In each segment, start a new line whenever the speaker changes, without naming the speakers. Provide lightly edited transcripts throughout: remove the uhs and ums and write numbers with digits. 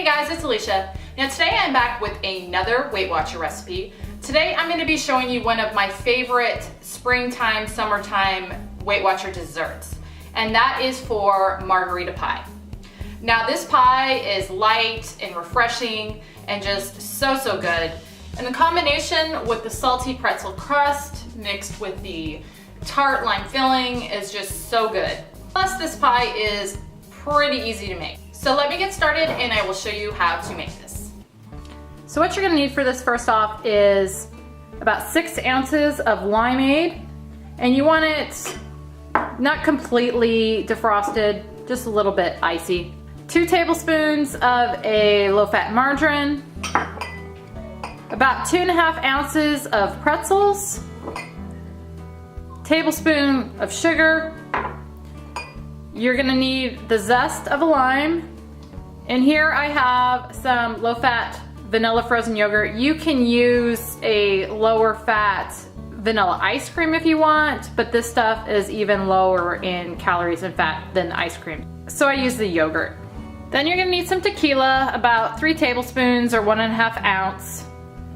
Hey guys, it's Alicia. Now today I'm back with another Weight Watcher recipe. Today I'm going to be showing you one of my favorite springtime, summertime Weight Watcher desserts, and that is for margarita pie. Now this pie is light and refreshing and just so good. And the combination with the salty pretzel crust mixed with the tart lime filling is just so good. Plus this pie is pretty easy to make. So let me get started and I will show you how to make this. So what you're gonna need for this first off is about 6 ounces of limeade, and you want it not completely defrosted, just a little bit icy. 2 tablespoons of a low-fat margarine, about 2.5 ounces of pretzels, tablespoon of sugar. You're gonna need the zest of a lime, and here I have some low-fat vanilla frozen yogurt. You can use a lower fat vanilla ice cream if you want, but this stuff is even lower in calories and fat than ice cream. So I use the yogurt. Then you're gonna need some tequila, about 3 tablespoons or 1.5 ounce.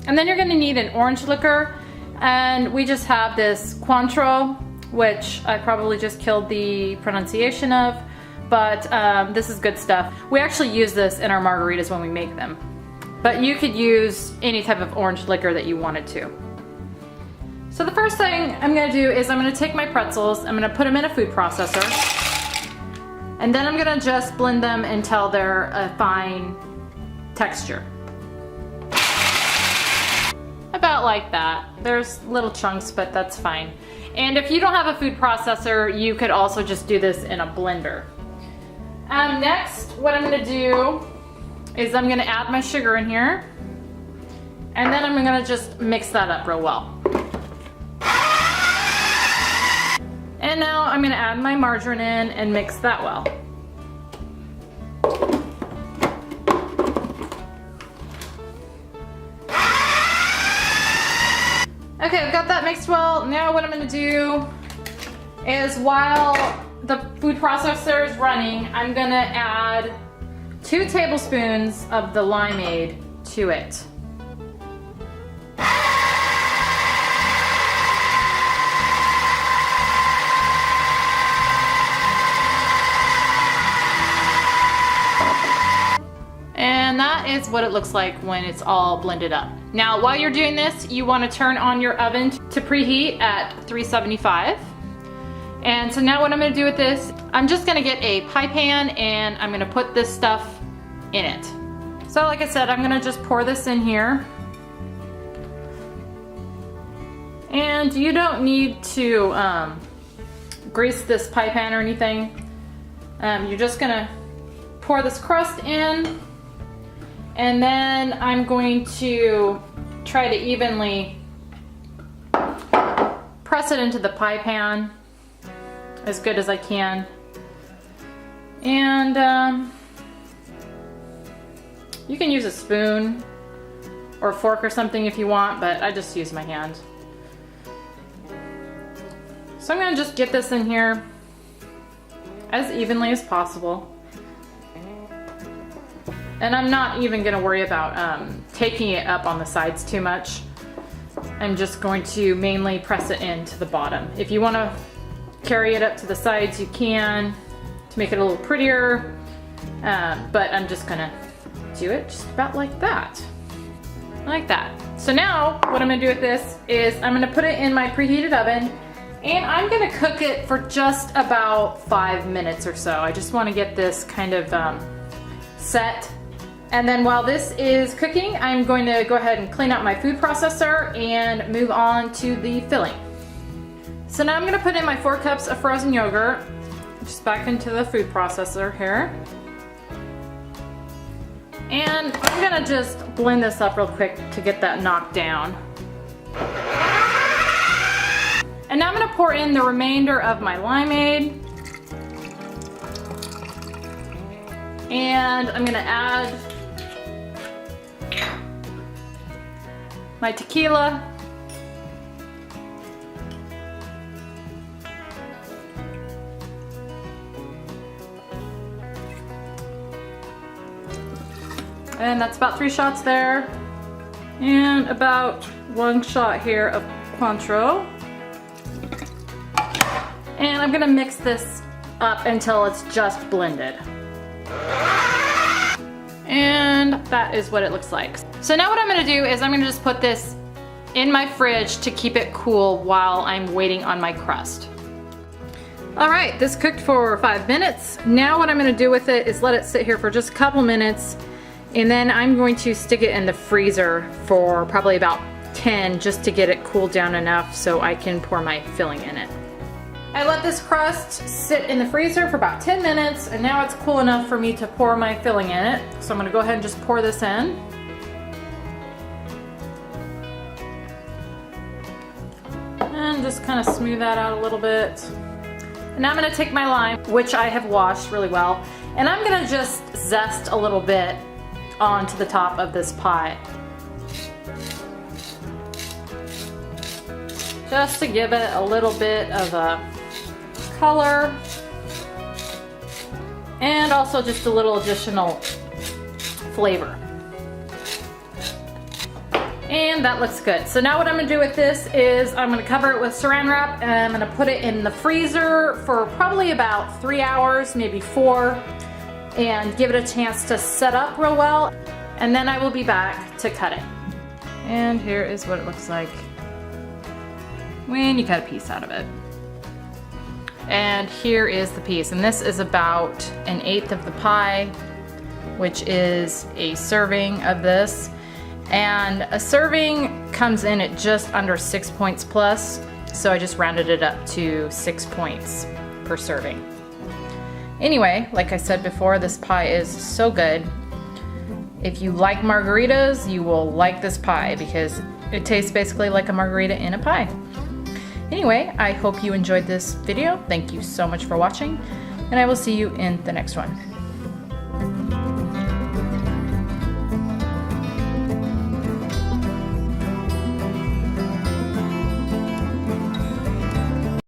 And then you're gonna need an orange liquor, and we just have this cointreau, which I probably just killed the pronunciation of, but this is good stuff. We actually use this in our margaritas when we make them. But you could use any type of orange liquor that you wanted to. So the first thing I'm gonna do is I'm gonna take my pretzels, I'm gonna put them in a food processor, and then I'm gonna just blend them until they're a fine texture. About like that. There's little chunks, but that's fine. And if you don't have a food processor, you could also just do this in a blender. Next, what I'm gonna do is I'm gonna add my sugar in here, and then I'm gonna just mix that up real well. And now I'm gonna add my margarine in and mix that well. Okay, I've got that mixed well. Now what I'm gonna do is, while the food processor is running, I'm gonna add 2 tablespoons of the limeade to it. And that is what it looks like when it's all blended up. Now, while you're doing this, you want to turn on your oven to preheat at 375. And so now what I'm going to do with this, I'm just going to get a pie pan and I'm going to put this stuff in it. So like I said, I'm going to just pour this in here. And you don't need to grease this pie pan or anything. You're just going to pour this crust in. And then I'm going to try to evenly press it into the pie pan as good as I can. And you can use a spoon or a fork or something if you want, but I just use my hand. So I'm gonna just get this in here as evenly as possible. And I'm not even gonna worry about taking it up on the sides too much. I'm just going to mainly press it into the bottom. If you wanna carry it up to the sides, you can, to make it a little prettier. But I'm just gonna do it just about like that. Like that. So now, what I'm gonna do with this is I'm gonna put it in my preheated oven, and I'm gonna cook it for just about 5 minutes or so. I just wanna get this kind of set. And then while this is cooking, I'm going to go ahead and clean out my food processor and move on to the filling. So now I'm going to put in my 4 cups of frozen yogurt, just back into the food processor here. And I'm going to just blend this up real quick to get that knocked down. And now I'm going to pour in the remainder of my limeade. And I'm going to add my tequila. And that's about 3 shots there. And about 1 shot here of cointreau. And I'm gonna mix this up until it's just blended. And that is what it looks like. So now what I'm gonna do is I'm gonna just put this in my fridge to keep it cool while I'm waiting on my crust. All right, this cooked for 5 minutes. Now what I'm gonna do with it is let it sit here for just a couple minutes, and then I'm going to stick it in the freezer for probably about 10 just to get it cooled down enough so I can pour my filling in it. I let this crust sit in the freezer for about 10 minutes, and now it's cool enough for me to pour my filling in it. So I'm gonna go ahead and just pour this in. And just kind of smooth that out a little bit. And now I'm gonna take my lime, which I have washed really well, and I'm gonna just zest a little bit onto the top of this pie. Just to give it a little bit of a color, and also just a little additional flavor. And that looks good. So now what I'm gonna do with this is I'm gonna cover it with saran wrap, and I'm gonna put it in the freezer for probably about 3 hours, maybe 4, and give it a chance to set up real well. And then I will be back to cut it. And here is what it looks like when you cut a piece out of it. And here is the piece, and this is about 1/8 of the pie, which is a serving of this. And a serving comes in at just under 6 points plus, so I just rounded it up to 6 points per serving. Anyway, like I said before, this pie is so good. If you like margaritas, you will like this pie because it tastes basically like a margarita in a pie. Anyway, I hope you enjoyed this video. Thank you so much for watching, and I will see you in the next one.